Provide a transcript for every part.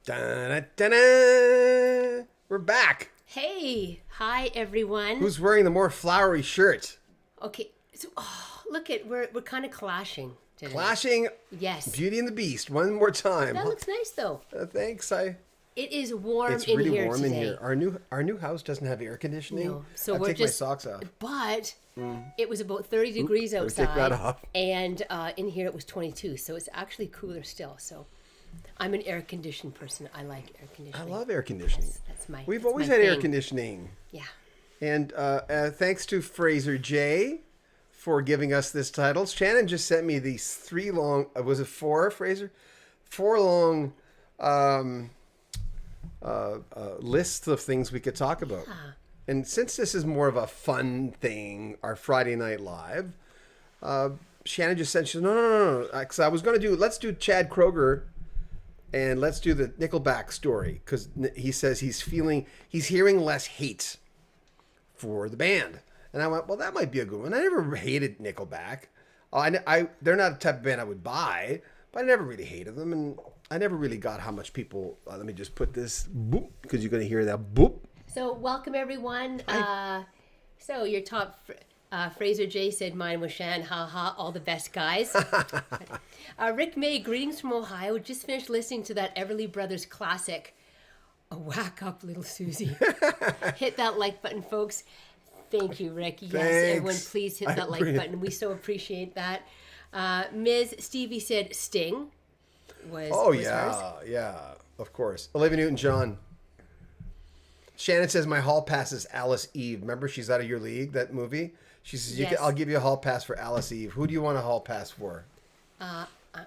Da-da-da-da. We're back. Hey, hi everyone. Who's wearing the more flowery shirt? Okay, so look at we're kind of clashing today. Clashing Yes. Beauty and the Beast one more time. That looks nice though. Thanks. It is warm It's in really here warm today. in here. Our new house doesn't have air conditioning. No, so I'll we're take just my socks off. But it was about 30 degrees let me outside, take that off. and in here it was 22. So it's actually cooler still. So I'm an air conditioned person. I like air I conditioning. love air conditioning. We've Always had air conditioning. Yeah. And thanks to Fraser J for giving us this title. Shannon just sent me these three long, was it four, Fraser? Four long lists of things we could talk about. Yeah. And since this is more of a fun thing, our Friday Night Live, Shannon just said, no. Because I was going to let's do Chad Kroeger and let's do the Nickelback story. Because he says he's hearing less hate for the band. And I went, well, that might be a good one. I never hated Nickelback. They're not the type of band I would buy, but I never really hated them. And I never really got how much people, let me just put this, boop, because you're going to hear that boop. So welcome everyone. So your top, Fraser J said mine was Shan. Ha, all the best guys. Rick May, greetings from Ohio. Just finished listening to that Everly Brothers classic, A Whack Up Little Susie. Hit that like button, folks. Thank you, Rick. Yes, Thanks. everyone, please hit that like button. We so appreciate that. Ms. Stevie said Sting was hers. Yeah, of course. Olivia Newton-John. Shannon says my hall pass is Alice Eve. Remember, she's out of your league, that movie? She says, Yes. I'll give you a hall pass for Alice Eve. Who do you want a hall pass for? I don't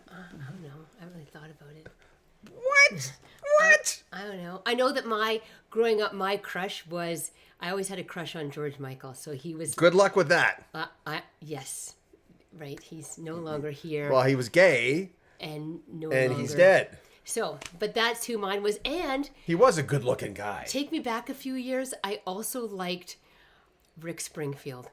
know. I haven't really thought about it. What? What? I don't know. I know that growing up, my crush was, I always had a crush on George Michael. So he was, Good luck with that. yes, right. He's no longer here. Well, he was gay, and and he's dead. So, but that's who mine was. And He was a good-looking guy. take me back a few years, I also liked Rick Springfield.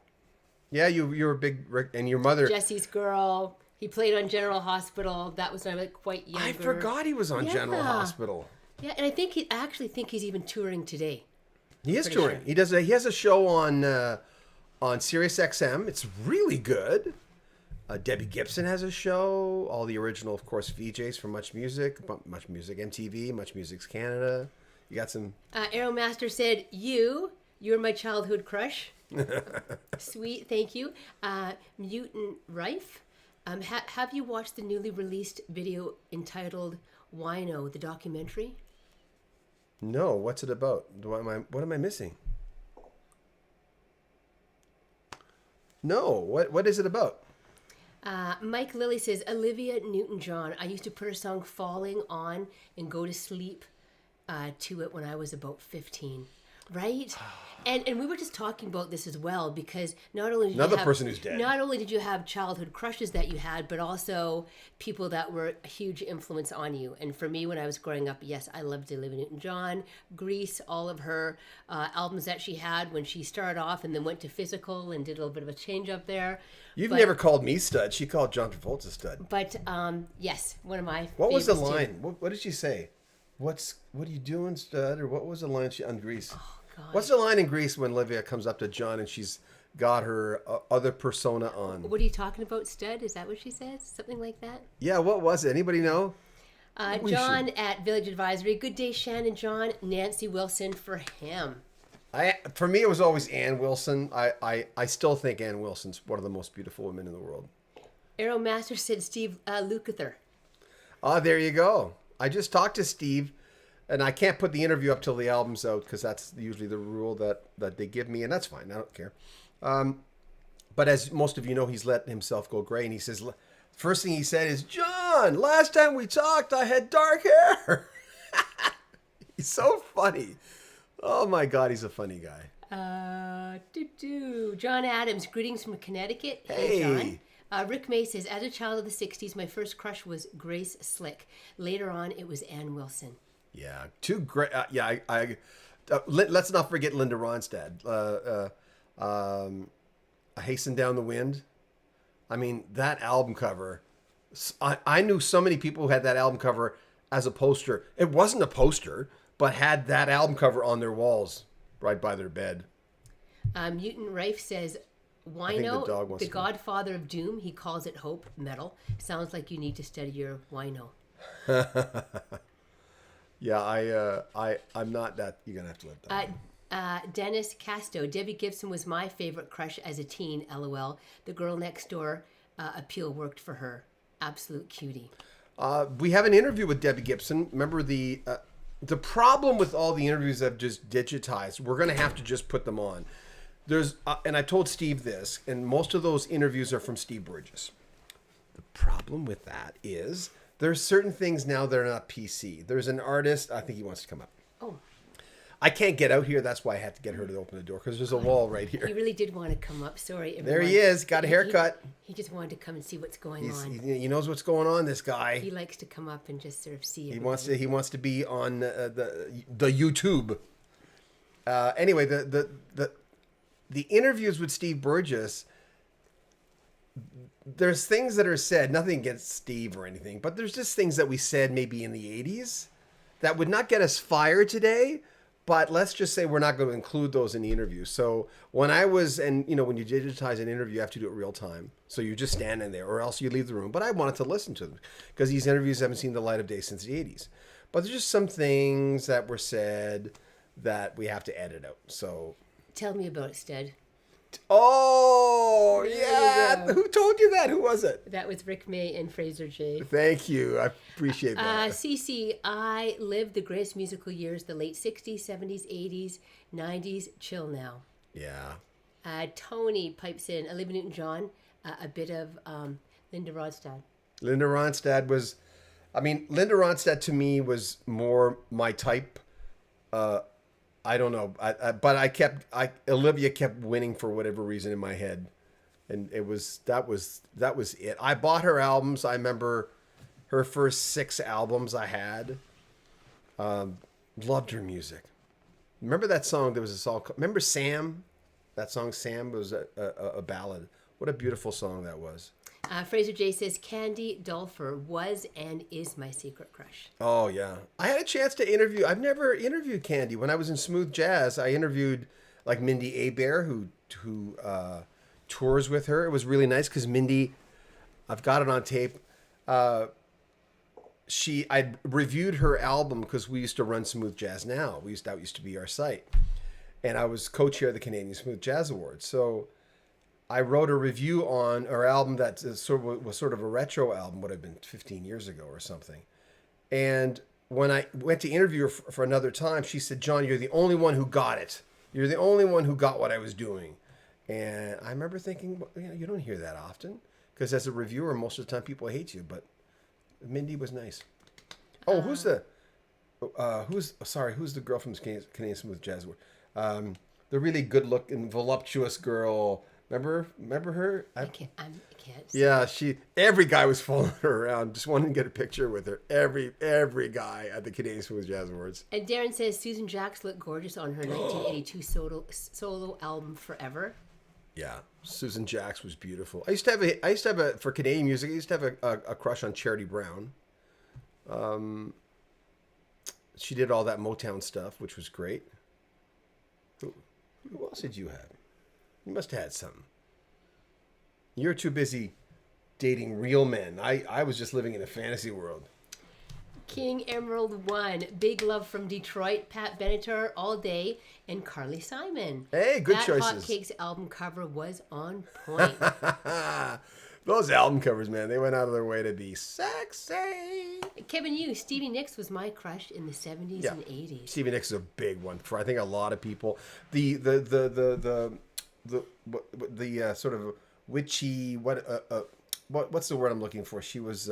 Yeah, you were a big Rick, and your mother. Jesse's Girl. He played on General Hospital. That was when I was quite younger. I forgot he was on General Hospital. Yeah, and I actually think he's even touring today. He is Pretty touring. sure. He has a show on Sirius XM. It's really good. Debbie Gibson has a show. All the original, of course, VJs from Much Music, MTV, Much Music's Canada. You got some. Aeromaster said, you're my childhood crush. Sweet, thank you. Mutant Rife. Have you watched the newly released video entitled Wino, the documentary? No, what's it about? What am I missing? No, what is it about? Mike Lilly says, Olivia Newton-John. I used to put her song Falling on and go to sleep to it when I was about 15. Right? And we were just talking about this as well, because not only did person who's dead. Not only did you have childhood crushes that you had, but also people that were a huge influence on you. And for me, when I was growing up, yes, I loved Olivia Newton-John, Grease, all of her albums that she had when she started off and then went to Physical and did a little bit of a change up there. You've never called me stud. She called John Travolta stud. But yes, one of my What was the favorites, too. line? What did she say? What are you doing, stud? Or what was the line on Grease? Oh, God. What's the line in Grease when Olivia comes up to John and she's got her other persona on? What are you talking about, stud? Is that what she says? Something like that? Yeah, what was it? Anybody know? John at Village Advisory. Good day, Shannon John. Nancy Wilson for him. For me, it was always Ann Wilson. I still think Ann Wilson's one of the most beautiful women in the world. Aeromaster said Steve Lukather. There you go. I just talked to Steve, and I can't put the interview up till the album's out because that's usually the rule that they give me, and that's fine. I don't care. But as most of you know, he's let himself go gray, and he says, first thing he said is, John, last time we talked, I had dark hair. He's so funny. Oh my God, he's a funny guy. John Adams, greetings from Connecticut. Hey. John. Rick May says, as a child of the 60s, my first crush was Grace Slick. Later on, it was Ann Wilson. Yeah, two great. Let's not forget Linda Ronstadt. I Hasten Down the Wind. I mean, that album cover. I knew so many people who had that album cover as a poster. It wasn't a poster, but had that album cover on their walls right by their bed. Mutant Rife says, think the dog Wino, wants the to go. godfather of doom, he calls it hope metal. Sounds like you need to study your Wino. Yeah, I'm not that. You're gonna have to let that. Dennis Casto, Debbie Gibson was my favorite crush as a teen, LOL. The girl next door appeal worked for her. Absolute cutie. We have an interview with Debbie Gibson. Remember the problem with all the interviews I've just digitized. We're gonna have to just put them on. There's and I told Steve this, and most of those interviews are from Steve Burgess. The problem with that is there's certain things now that are not PC. There's an artist. I think he wants to come up. Oh, I can't get out here. That's why I had to get her to open the door because there's a wall right he here. really did want to come up. Sorry, everyone. There he is. Got a haircut. He just wanted to come and see what's going on. He knows what's going on. This guy. He likes to come up and just sort of see. He wants to be on the YouTube. Anyway, the interviews with Steve Burgess. There's things that are said. Nothing against Steve or anything, but there's just things that we said maybe in the '80s that would not get us fired today. But let's just say we're not going to include those in the interview. So when I was, and when you digitize an interview, you have to do it real time. So you're just standing there, or else you leave the room. But I wanted to listen to them because these interviews haven't seen the light of day since the '80s. But there's just some things that were said that we have to edit out. So Tell me about it, Stead. oh There yeah, you go. who told you that? Who was it? That was Rick May and Fraser J. Thank you, I appreciate that. CC, I lived the greatest musical years, the late 60s, 70s, 80s, 90s. Chill now. Yeah. Tony pipes in, Olivia Newton-John, a bit of Linda Ronstadt. Linda Ronstadt was, Linda Ronstadt to me was more my type. I don't know, but Olivia kept winning for whatever reason in my head, and that was it. I bought her albums. I remember her first 6 albums I had. Loved her music. Remember that song? There was a song. Remember Sam? That song Sam was a ballad. What a beautiful song that was. Fraser J says, Candy Dulfer was and is my secret crush. Oh, yeah. I had a chance to interview. I've never interviewed Candy. When I was in Smooth Jazz, I interviewed like Mindy Abair, who tours with her. It was really nice because Mindy, I've got it on tape. I reviewed her album because we used to run Smooth Jazz Now. That used to be our site. And I was co-chair of the Canadian Smooth Jazz Awards. So I wrote a review on her album that was sort of a retro album, would have been 15 years ago or something. And when I went to interview her for another time, she said, John, you're the only one who got it. You're the only one who got what I was doing. And I remember thinking, well, you don't hear that often. Because as a reviewer, most of the time people hate you. But Mindy was nice. Oh, who's the girl from the Canadian Smooth Jazz Award? The really good-looking, voluptuous girl. Remember her? I can't. Yeah, every guy was following her around, just wanting to get a picture with her. Every guy at the Canadian Smooth Jazz Awards. And Darren says Susan Jacks looked gorgeous on her 1982 solo album Forever. Yeah, Susan Jacks was beautiful. I used to have a for Canadian music. I used to have a crush on Charity Brown. She did all that Motown stuff, which was great. Who else did you have? You must have had something. You're too busy dating real men. I was just living in a fantasy world. King Emerald 1, Big Love from Detroit, Pat Benatar all day, and Carly Simon. Hey, good that choices. Hotcakes album cover was on point. Those album covers, man, they went out of their way to be sexy. Kevin Yu, Stevie Nicks was my crush in the 70s and 80s. Stevie Nicks is a big one for I think a lot of people. The sort of witchy what's the word I'm looking for? She was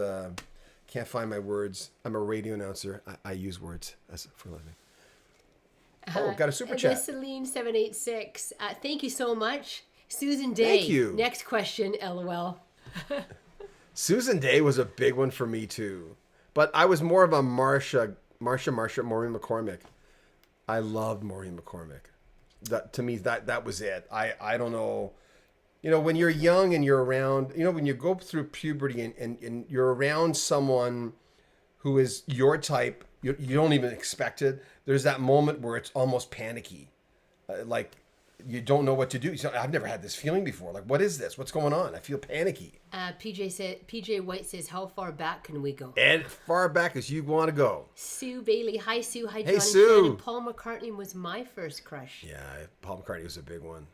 can't find my words. I'm a radio announcer. I use words for a living. Oh, got a super chat. Celine 786. Thank you so much, Susan Day. Thank you. Next question. LOL. Susan Day was a big one for me too, but I was more of a Maureen McCormick. I loved Maureen McCormick. To me, that was it. I don't know. When you're young and you're around, when you go through puberty and you're around someone who is your type, you don't even expect it. There's that moment where it's almost panicky. Like you don't know what to do. So I've never had this feeling before. Like, what is this? What's going on? I feel panicky. PJ White says, how far back can we go? And far back as you want to go. Sue Bailey. Hi, Sue. Hi, John. Hey, and Sue. Shannon. Paul McCartney was my first crush. Yeah, Paul McCartney was a big one.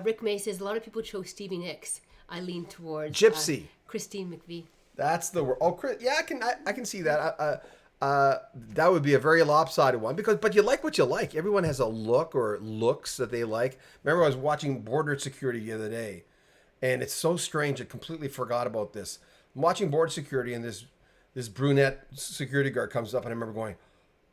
Rick May says, a lot of people chose Stevie Nicks. I lean towards Gypsy. Christine McVie. That's the word. Oh, Chris, yeah, I can see that. That would be a very lopsided one but you like what you like. Everyone has a look or looks that they like. Remember, I was watching Border Security the other day, and it's so strange. I completely forgot about this. I'm watching Border Security, and this brunette security guard comes up, and I remember going,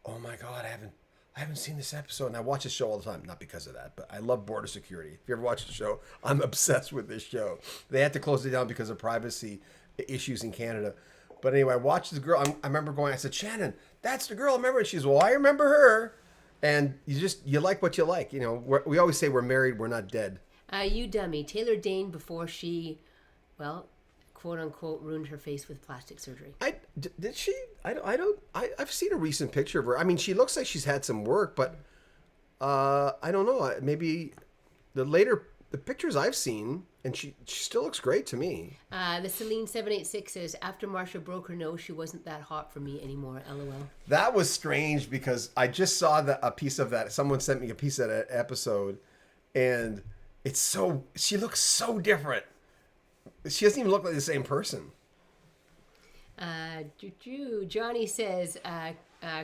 "Oh my God, I haven't seen this episode." And I watch this show all the time, not because of that, but I love Border Security. If you ever watch the show, I'm obsessed with this show. They had to close it down because of privacy issues in Canada. But anyway, I watched the girl. I remember going, I said, "Shannon, that's the girl." I remember. And she's, "Well, I remember her." And you like what you like. You know, we always say we're married, we're not dead. You dummy. Taylor Dane, before she, well, quote unquote, ruined her face with plastic surgery. Did she? I've seen a recent picture of her. I mean, she looks like she's had some work, but I don't know. Maybe the pictures I've seen, and she still looks great to me. The Celine 786 says, after Marsha broke her nose, she wasn't that hot for me anymore. LOL. That was strange because I just saw a piece of that. Someone sent me a piece of that episode, and she looks so different. She doesn't even look like the same person. Johnny says,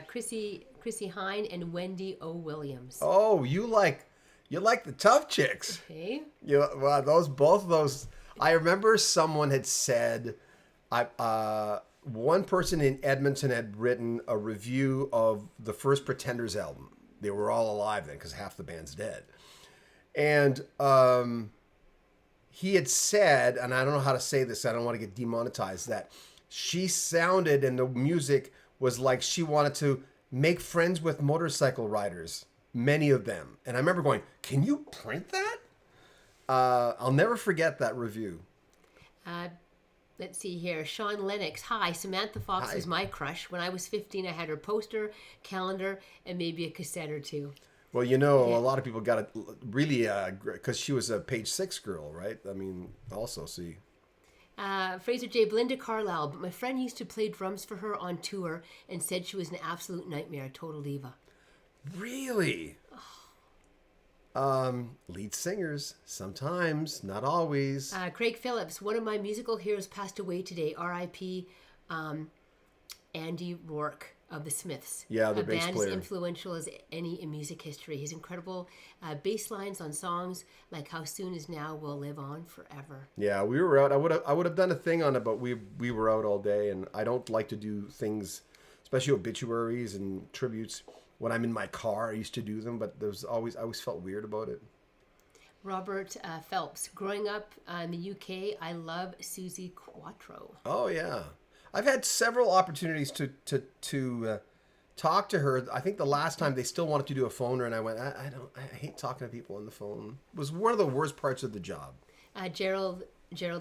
Chrissy Hine and Wendy O. Williams. Oh, you like the tough chicks. Okay. Well, both of those. I remember someone had said, one person in Edmonton had written a review of the first Pretenders album. They were all alive then because half the band's dead. And he had said, and I don't know how to say this, I don't want to get demonetized, that she sounded and the music was like she wanted to make friends with motorcycle riders. Many of them. And I remember going, can you print that? I'll never forget that review. Let's see here. Sean Lennox. Hi, Samantha Fox is my crush. When I was 15, I had her poster, calendar, and maybe a cassette or two. Well, a lot of people got it really, because she was a Page 6 girl, right? I mean, also, see. Fraser J. Belinda Carlisle. But my friend used to play drums for her on tour and said she was an absolute nightmare, total diva. Really? Lead singers, sometimes, not always. Craig Phillips, one of my musical heroes passed away today. R.I.P. Andy Rourke of the Smiths. Yeah, the a bass band player. as influential as any in music history. His incredible bass lines on songs like "How Soon Is Now" will live on forever. Yeah, we were out. I would have done a thing on it, but we were out all day, and I don't like to do things, especially obituaries and tributes. When I'm in my car, I used to do them, but I always felt weird about it. Robert Phelps. Growing up in the UK, I love Susie Quattro. Oh yeah, I've had several opportunities to talk to her. I think the last time they still wanted to do a phoner, and I went, I hate talking to people on the phone. It was one of the worst parts of the job. Gerald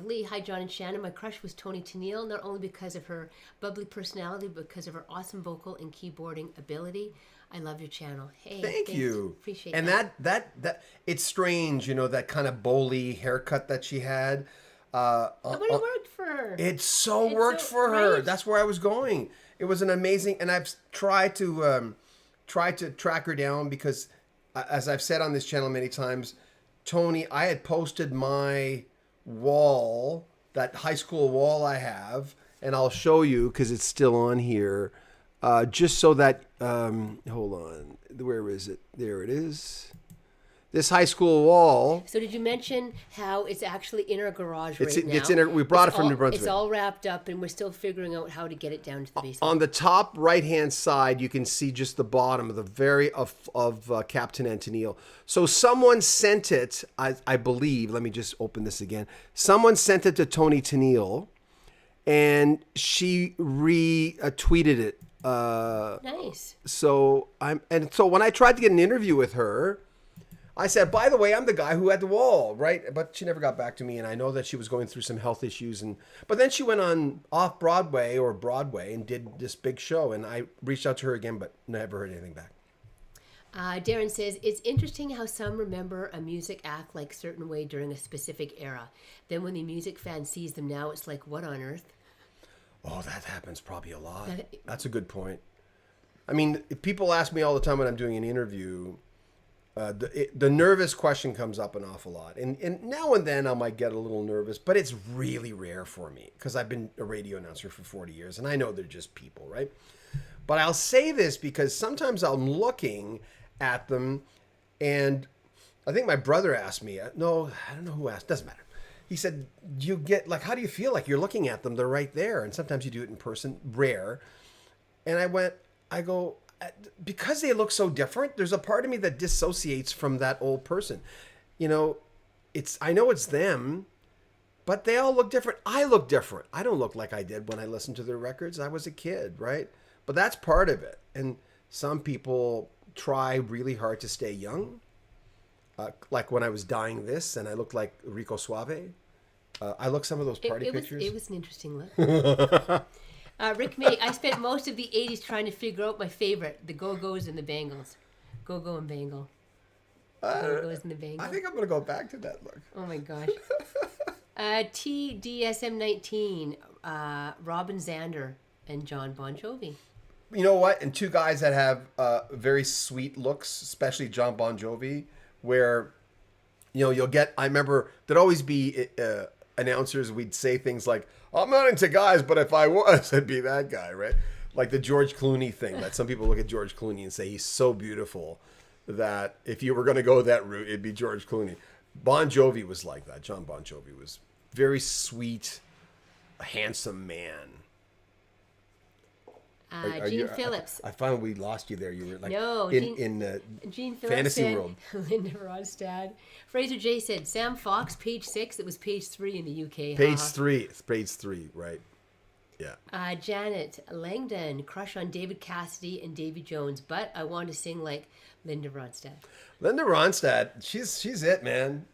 Lee. Hi, John and Shannon. My crush was Toni Tennille, not only because of her bubbly personality, but because of her awesome vocal and keyboarding ability. I love your channel. Hey, thank you. Appreciate and that. And that it's strange, that kind of bowly haircut that she had. But it worked for her. It worked for her. Right? That's where I was going. It was an amazing, and I've tried to track her down because, as I've said on this channel many times, Toni, I had posted my wall, that high school wall I have, and I'll show you because it's still on here. Just so that, hold on, where is it? There it is. This high school wall. So did you mention how it's actually in our garage now? It's in our, we brought it from New Brunswick. It's all wrapped up, and we're still figuring out how to get it down to the basement. On the top right-hand side, you can see just the bottom of Captain Antonil. So someone sent it, I believe, let me just open this again. Someone sent it to Toni Tennille, and she retweeted it. Nice. So when I tried to get an interview with her, I said, by the way, I'm the guy who had the wall, right? But she never got back to me, and I know that she was going through some health issues. But then she went on off Broadway and did this big show, and I reached out to her again, but never heard anything back. Darren says, it's interesting how some remember a music act like certain way during a specific era. Then when the music fan sees them now, it's like, what on earth? Oh, that happens probably a lot. That's a good point. I mean, people ask me all the time when I'm doing an interview, the nervous question comes up an awful lot. And now and then I might get a little nervous, but it's really rare for me because I've been a radio announcer for 40 years and I know they're just people, right? But I'll say this because sometimes I'm looking at them, and I think my brother asked me, no, I don't know who asked, doesn't matter. He said, you get, like, how do you feel like you're looking at them? They're right there. And sometimes you do it in person, rare. And I go, because they look so different, there's a part of me that dissociates from that old person. You know, I know it's them, but they all look different. I look different. I don't look like I did when I listened to their records. I was a kid, right? But that's part of it. And some people try really hard to stay young. Like when I was dyeing this and I looked like Rico Suave. I look some of those party pictures. It was an interesting look. Rick May, I spent most of the 80s trying to figure out my favorite, the Go-Go's and the Bangles. Go-Go and Bangle. Go-Go's and the Bangle. I think I'm going to go back to that look. Oh my gosh. TDSM19, Robin Zander and John Bon Jovi. You know what? And two guys that have very sweet looks, especially John Bon Jovi, where, you know, you'll get, I remember there'd always be announcers, we'd say things like, I'm not into guys, but if I was, I'd be that guy, right? Like the George Clooney thing, that some people look at George Clooney and say he's so beautiful that if you were going to go that route, it'd be George Clooney. Bon Jovi was like that. John Bon Jovi was very sweet, handsome man. Gene Phillips. I found we lost you there. You were like Gene Phillips fantasy said, world. Linda Ronstadt. Fraser J said, Sam Fox, page 6. It was page 3 in the UK. Page 3, right. Yeah. Janet Langdon, crush on David Cassidy and Davy Jones, but I want to sing like Linda Ronstadt. Linda Ronstadt, she's it, man.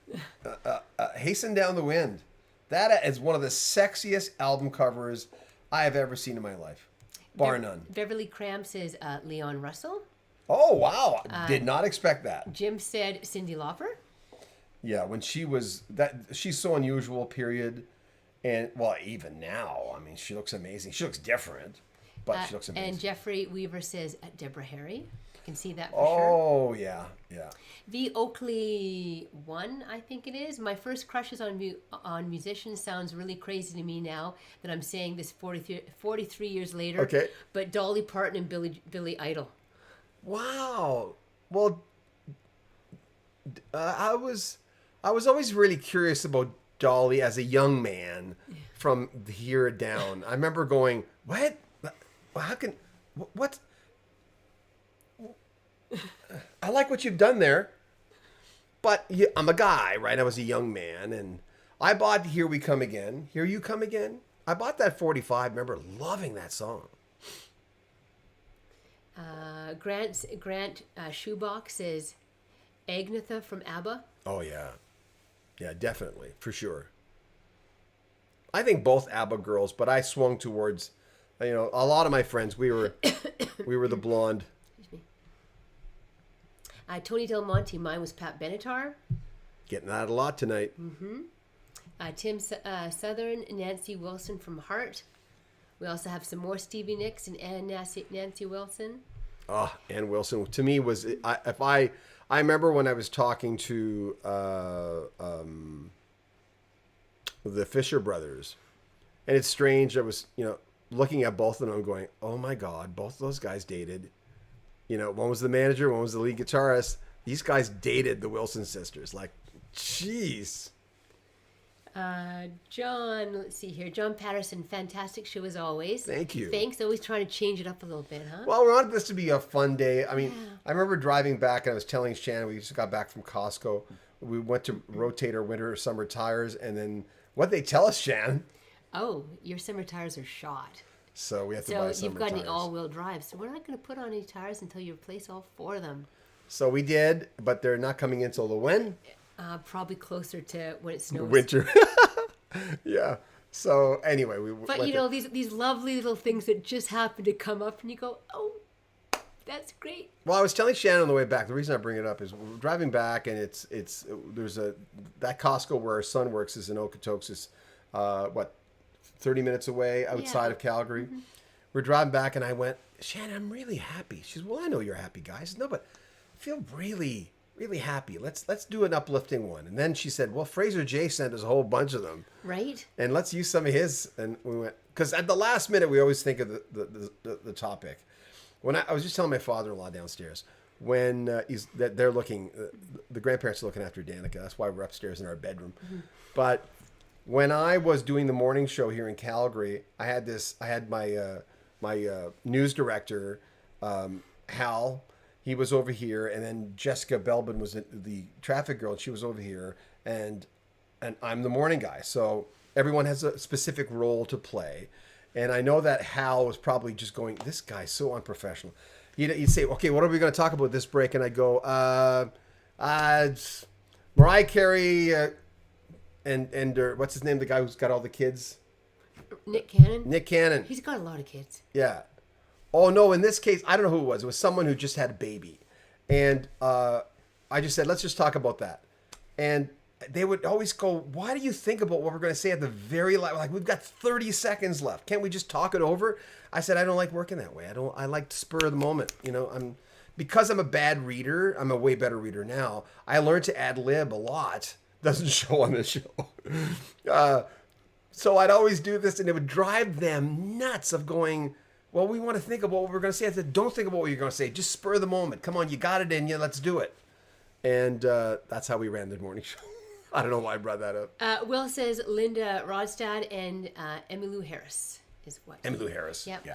Hasten Down the Wind. That is one of the sexiest album covers I have ever seen in my life. Bar none. Beverly Cram says Leon Russell. Oh, wow. Did not expect that. Jim said Cyndi Lauper. Yeah, when she's so unusual, period. And, well, even now, I mean, she looks amazing. She looks different, but she looks amazing. And Jeffrey Weaver says Deborah Harry. You can see that for sure. Oh, yeah. The Oakley one, I think it is. My first crushes on musicians sounds really crazy to me now that I'm saying this 43 years later. Okay. But Dolly Parton and Billy Idol. Wow. Well, I was always really curious about Dolly as a young man from here down. I remember going, what? How can, what? I like what you've done there, but I'm a guy, right? I was a young man, and I bought Here We Come Again. Here You Come Again. I bought that 45. Remember loving that song. Grant Shoebox says Agnetha from ABBA. Oh, yeah. Yeah, definitely. For sure. I think both ABBA girls, but I swung towards, you know, a lot of my friends, we were the blonde. Tony Del Monte, mine was Pat Benatar. Getting that a lot tonight. Mm-hmm. Tim Southern, Nancy Wilson from Heart. We also have some more Stevie Nicks and Nancy Wilson. Oh, Ann Wilson to me was I remember when I was talking to the Fisher brothers, and it's strange. I was looking at both of them and going, oh my God, both those guys dated. You know, one was the manager, one was the lead guitarist. These guys dated the Wilson sisters. Like, jeez. John, let's see here. John Patterson, fantastic show as always. Thank you. Thanks. Always trying to change it up a little bit, huh? Well, we wanted this to be a fun day. I mean, I remember driving back and I was telling Shannon, we just got back from Costco. We went to rotate our winter or summer tires, and then what they tell us, Shannon? Oh, your summer tires are shot. So we have to buy summer tires. So you've got any all-wheel drive. So we're not going to put on any tires until you replace all 4 of them. So we did, but they're not coming in till the when? Probably closer to when it snows. Winter. Yeah. So anyway, But you know, these lovely little things that just happen to come up, and you go, "Oh, that's great." Well, I was telling Shannon on the way back. The reason I bring it up is we're driving back, and there's that Costco where our son works is in Okotoks, 30 minutes away outside of Calgary. Mm-hmm. We're driving back, and I went, Shannon, I'm really happy. She says, well, I know you're happy, guys. No, but I feel really, really happy. Let's do an uplifting one. And then she said, well, Fraser J sent us a whole bunch of them. Right. And let's use some of his. And we went, because at the last minute, we always think of the topic. When I was just telling my father-in-law downstairs, when they're looking, the grandparents are looking after Danica. That's why we're upstairs in our bedroom. Mm-hmm. But when I was doing the morning show here in Calgary, I had my news director, Hal. He was over here, and then Jessica Belbin was the traffic girl, and she was over here, and I'm the morning guy. So everyone has a specific role to play. And I know that Hal was probably just going, this guy's so unprofessional. He'd say, okay, what are we going to talk about this break? And I go, Mariah Carey, and what's his name, the guy who's got all the kids? Nick Cannon. Nick Cannon. He's got a lot of kids. Yeah. Oh, no, in this case, I don't know who it was. It was someone who just had a baby. And I just said, let's just talk about that. And they would always go, why do you think about what we're going to say at the very last? Like, we've got 30 seconds left. Can't we just talk it over? I said, I don't like working that way. I like to spur of the moment. You know, because I'm a bad reader, I'm a way better reader now. I learned to ad lib a lot. Doesn't show on this show. So I'd always do this, and it would drive them nuts of going, well, we want to think about what we're going to say. I said, don't think about what you're going to say. Just spur the moment. Come on, you got it in you. Let's do it. And that's how we ran the morning show. I don't know why I brought that up. Will says Linda Rodstad and Emmylou Harris is what? Emmylou Harris. Yep.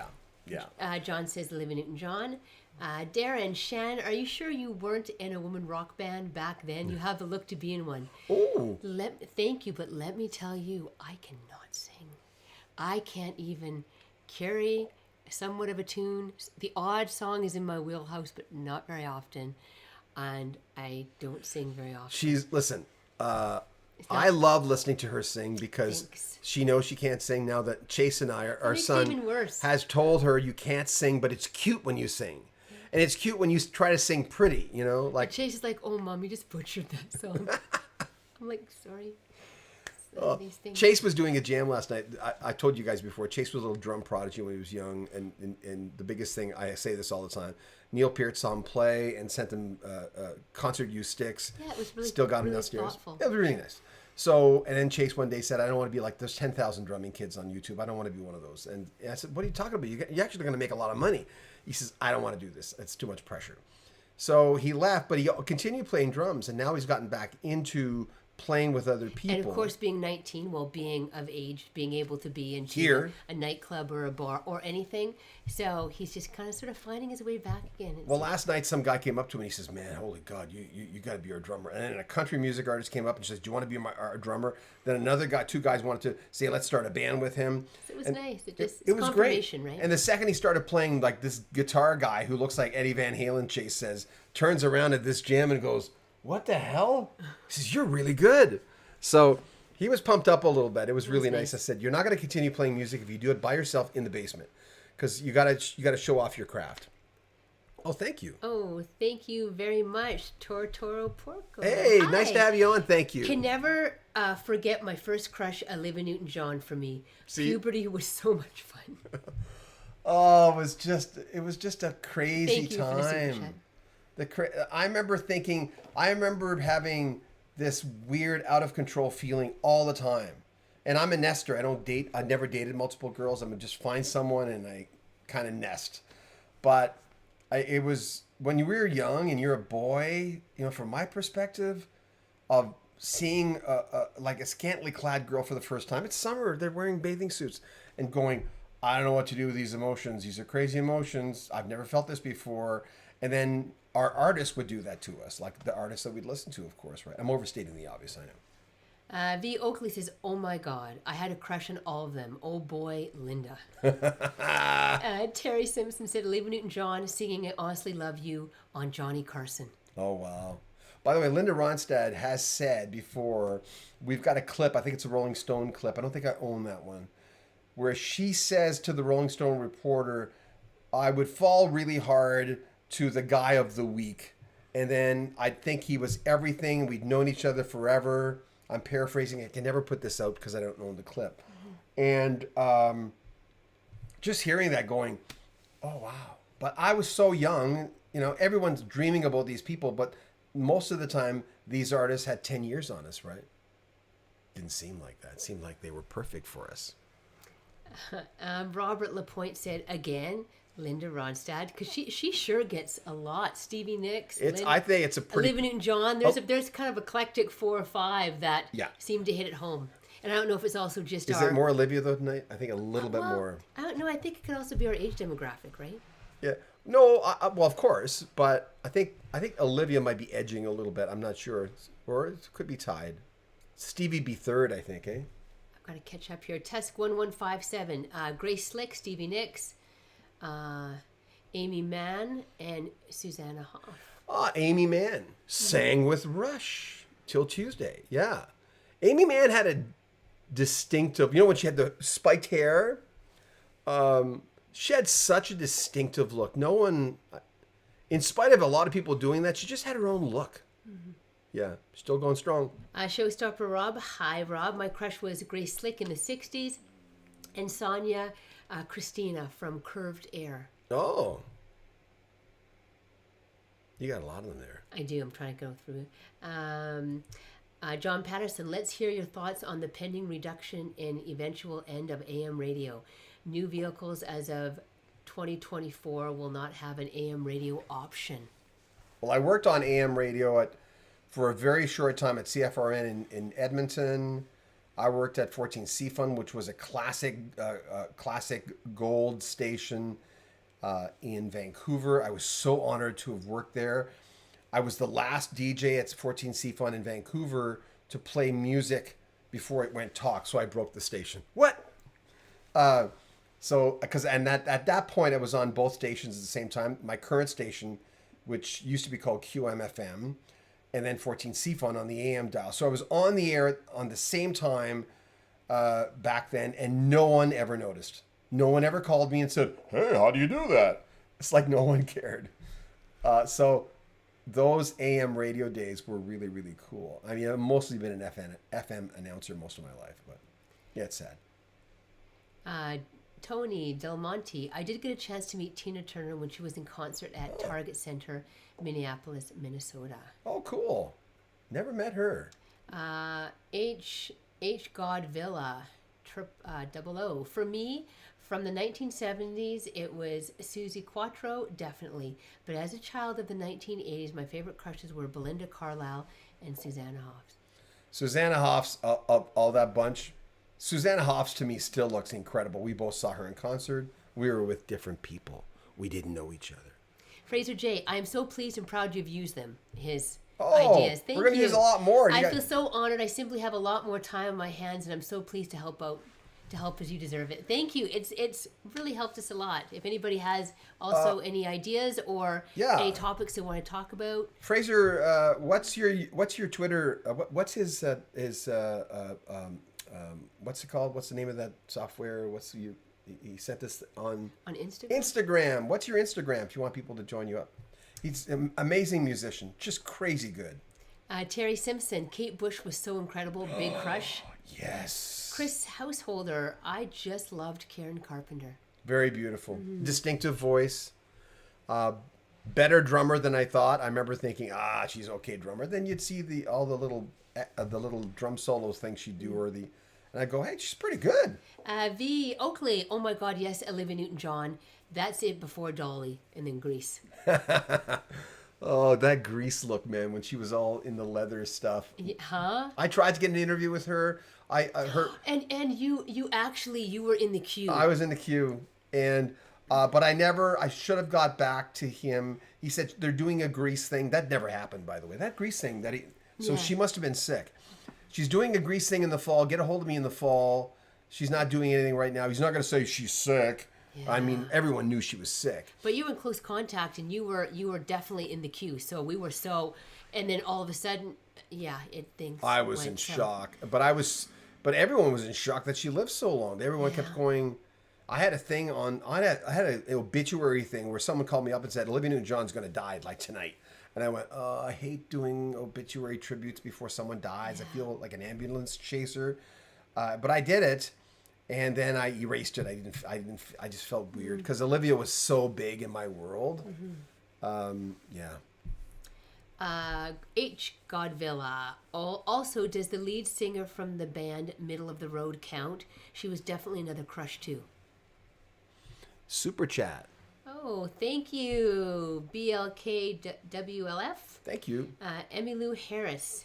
Yeah. John says Olivia Newton-John. Darren, Shan, are you sure you weren't in a woman rock band back then? You have the look to be in one. Oh. Thank you, but let me tell you, I cannot sing. I can't even carry somewhat of a tune. The odd song is in my wheelhouse, but not very often. And I don't sing very often. Listen, I love listening to her sing because she knows she can't sing now that Chase and I, our son, has told her you can't sing, but it's cute when you sing. And it's cute when you try to sing pretty, you know? Like Chase is like, oh, Mom, you just butchered that song. I'm like, sorry. Chase was doing a jam last night. I told you guys before, Chase was a little drum prodigy when he was young. And the biggest thing, I say this all the time, Neil Peart saw him play and sent him concert use sticks. Yeah, it was really Still got him really downstairs. thoughtful. It was really nice. So, and then Chase one day said, I don't want to be like, there's 10,000 drumming kids on YouTube. I don't want to be one of those. And I said, what are you talking about? You're actually going to make a lot of money. He says, I don't want to do this. It's too much pressure. So he left, but he continued playing drums. And now he's gotten back into playing with other people. And of course, being 19, well, being of age, being able to be into here, a nightclub or a bar or anything. So he's just kind of sort of finding his way back again. Well, last night some guy came up to me and he says, man, holy God, you got to be our drummer. And then a country music artist came up and says, do you want to be our drummer? Then two guys wanted to say, let's start a band with him. So it was nice. It was great. Right? And the second he started playing, like this guitar guy who looks like Eddie Van Halen, Chase says, turns around at this jam and goes, what the hell? He says, you're really good. So he was pumped up a little bit. It was really nice. I said, you're not going to continue playing music if you do it by yourself in the basement, because you got to show off your craft. Oh, thank you. Oh, thank you very much, Tortoro Porco. Hey, Hi. Nice to have you on. Thank you. Can never forget my first crush, Olivia Newton-John, for me. Puberty was so much fun. Oh, it was just a crazy thank you time. For the I remember having this weird out of control feeling all the time. And I'm a nester. I never dated multiple girls. I'm just find someone and I kind of nest. But it was when you were young and you're a boy, you know, from my perspective of seeing like a scantily clad girl for the first time. It's summer. They're wearing bathing suits and going, I don't know what to do with these emotions. These are crazy emotions. I've never felt this before. And then our artists would do that to us, like the artists that we'd listen to, of course, right? I'm overstating the obvious, I know. V. Oakley says, oh my God, I had a crush on all of them. Oh boy, Linda. Terry Simpson said, Olivia Newton-John singing I Honestly Love You on Johnny Carson. Oh, wow. By the way, Linda Ronstadt has said before, we've got a clip, I think it's a Rolling Stone clip. I don't think I own that one, where she says to the Rolling Stone reporter, I would fall really hard to the guy of the week. And then I'd think he was everything. We'd known each other forever. I'm paraphrasing. I can never put this out because I don't own the clip. And just hearing that going, oh, wow. But I was so young. You know, everyone's dreaming about these people, but most of the time, these artists had 10 years on us, right? Didn't seem like that. It seemed like they were perfect for us. Robert Lapointe said, again, Linda Ronstadt, because she sure gets a lot. Stevie Nicks, I think it's a pretty... Olivia Newton-John. There's kind of eclectic 4 or 5 that seem to hit it home. And I don't know if it's also just Is it more Olivia, though, tonight? I think a little bit more. I don't know. I think it could also be our age demographic, right? Yeah. No, well, of course, but I think Olivia might be edging a little bit. I'm not sure, or it could be tied. Stevie be third, I think, eh? I've got to catch up here. Tusk 1157, Grace Slick, Stevie Nicks, Amy Mann, and Susanna Hoff. Amy Mann sang with Rush till Tuesday. Yeah, Amy Mann had a distinctive. You know when she had the spiked hair. She had such a distinctive look. No one, in spite of a lot of people doing that, she just had her own look. Mm-hmm. Yeah, still going strong. Showstopper Rob. Hi, Rob. My crush was Grace Slick in the 60s and Sonia Christina from Curved Air. Oh. You got a lot of them there. I do. I'm trying to go through it. John Patterson, let's hear your thoughts on the pending reduction and eventual end of AM radio. New vehicles as of 2024 will not have an AM radio option. Well, I worked on AM radio for a very short time at CFRN in Edmonton. I worked at 14 CFUN, which was a classic gold station in Vancouver. I was so honored to have worked there. I was the last DJ at 14 CFUN in Vancouver to play music before it went talk, so I broke the station. What? At that point, I was on both stations at the same time. My current station, which used to be called QMFM, and then 14 CFUN on the AM dial. So I was on the air on the same time back then, and no one ever noticed. No one ever called me and said, hey, how do you do that? It's like no one cared. So those AM radio days were really, really cool. I mean, I've mostly been an FM announcer most of my life, but yeah, it's sad. Tony Del Monte, I did get a chance to meet Tina Turner when she was in concert at Target Center, Minneapolis, Minnesota. Oh, cool. Never met her. H. Godvilla, 00. For me, from the 1970s, it was Susie Quattro, definitely. But as a child of the 1980s, my favorite crushes were Belinda Carlisle and Susanna Hoffs. Susanna Hoffs, of all that bunch, Susanna Hoffs to me still looks incredible. We both saw her in concert. We were with different people. We didn't know each other. Fraser J., I am so pleased and proud you've used them. His ideas. Thank you. We're going to use a lot more. I feel so honored. I simply have a lot more time on my hands, and I'm so pleased to help out. To help as you deserve it. Thank you. It's really helped us a lot. If anybody has also any ideas or any topics they want to talk about. Fraser, what's your Twitter? What's his what's it called? What's the name of that software? He sent us on Instagram. Instagram. What's your Instagram if you want people to join you up? He's an amazing musician, just crazy good. Terry Simpson, Kate Bush was so incredible. Big crush. Yes. Chris Householder, I just loved Karen Carpenter. Very beautiful. Mm-hmm. Distinctive voice. Better drummer than I thought. I remember thinking, she's okay drummer. Then you'd see all the little drum solos things she'd do, and I'd go, hey, she's pretty good. V. Oakley, oh my God, yes, Olivia Newton-John. That's it before Dolly, and then Grease. Oh, that Grease look, man, when she was all in the leather stuff. Huh? I tried to get an interview with her. I heard. And you were in the queue. I was in the queue, and but I should have got back to him. He said they're doing a Grease thing. That never happened, by the way. That Grease thing she must have been sick. She's doing a Grease thing in the fall. Get a hold of me in the fall. She's not doing anything right now. He's not going to say she's sick. I mean, everyone knew she was sick. But you were in close contact, and you were definitely in the queue. So we were and then all of a sudden, things. I was in shock, but everyone was in shock that she lived so long. Everyone kept going. I had a thing on. I had an obituary thing where someone called me up and said Olivia Newton-John's going to die like tonight, and I went, I hate doing obituary tributes before someone dies. I feel like an ambulance chaser, but I did it. And then I erased it. I just felt weird because Olivia was so big in my world. H. Godvilla. Also, does the lead singer from the band Middle of the Road count? She was definitely another crush too. Super chat. Oh, thank you. BLKWLF. Thank you. Emmylou Harris.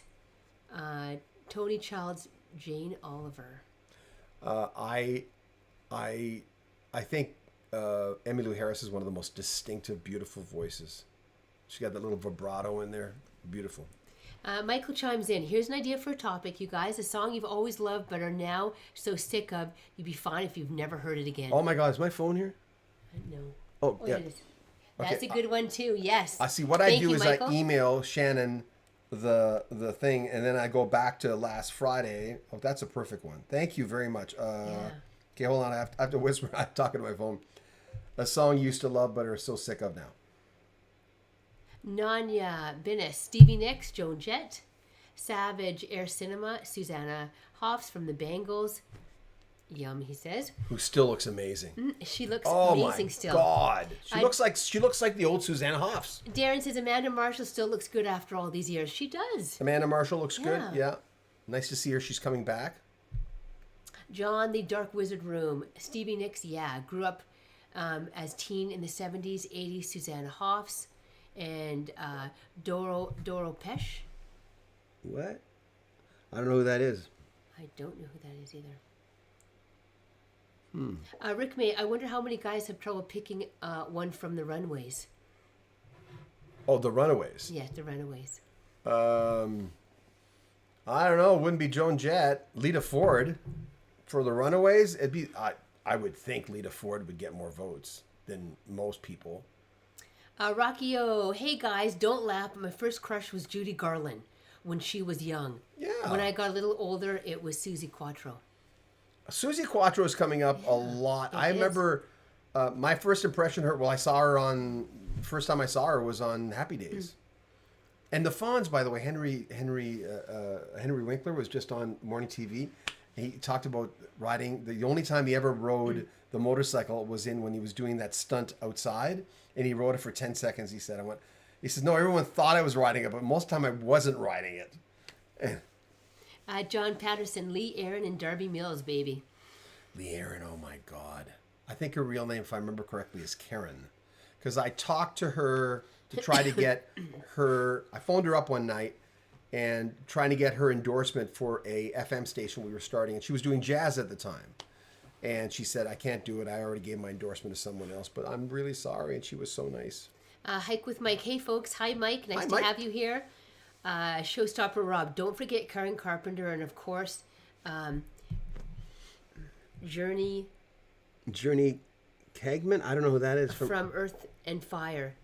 Tony Childs. Jane Oliver. I think Emmylou Harris is one of the most distinctive, beautiful voices. She got that little vibrato in there. Beautiful. Michael chimes in. Here's an idea for a topic, you guys. A song you've always loved but are now so sick of. You'd be fine if you've never heard it again. Oh my God, is my phone here? No. Oh yeah. That's Okay. a good one too. Yes. I see. What Thank I do you, is Michael. I email Shannon the thing, and then I go back to last Friday. Oh, that's a perfect one. Thank you very much. Okay, hold on. I have to whisper. I'm talking to my phone. A song you used to love but are so sick of now. Nanya Binnis, Stevie Nicks, Joan Jett, Savage Air Cinema, Susanna Hoffs from the Bangles. Yum, he says. Who still looks amazing. She looks Oh amazing my still. God. She looks like the old Susanna Hoffs. Darren says Amanda Marshall still looks good after all these years. She does. Amanda Marshall looks good. Yeah. Yeah. Nice to see her. She's coming back. John, the Dark Wizard Room. Stevie Nicks, grew up as teen in the 70s, 80s. Susanna Hoffs and Doro Pesh. What? I don't know who that is. I don't know who that is either. Rick May, I wonder how many guys have trouble picking one from the Runaways. Oh, the Runaways. Yes, the Runaways. I don't know. It wouldn't be Joan Jett. Lita Ford. For the Runaways, it'd be. I would think Lita Ford would get more votes than most people. Rocky O, hey guys, don't laugh, but my first crush was Judy Garland when she was young. Yeah. When I got a little older, it was Susie Quattro. Susie Quattro is coming up a lot. I remember my first impression of her. Well, I saw her first time I saw her was on Happy Days. And the Fonz, by the way, Henry Winkler was just on morning TV. He talked about riding. The only time he ever rode the motorcycle was when he was doing that stunt outside, and he rode it for 10 seconds. He said, He says, no, everyone thought I was riding it, but most of the time I wasn't riding it. John Patterson, Lee Aaron, and Darby Mills, baby. Lee Aaron, oh my God. I think her real name, if I remember correctly, is Karen. Because I talked to her to try to get her, I phoned her up one night and trying to get her endorsement for a FM station we were starting. And she was doing jazz at the time. And she said, I can't do it. I already gave my endorsement to someone else, but I'm really sorry. And she was so nice. Hike with Mike. Hey, folks. Hi, Mike. Nice Hi, to Mike. have you here. Showstopper Rob. Don't forget Karen Carpenter and, of course, Journey Kegman? I don't know who that is. from Earth and Fire,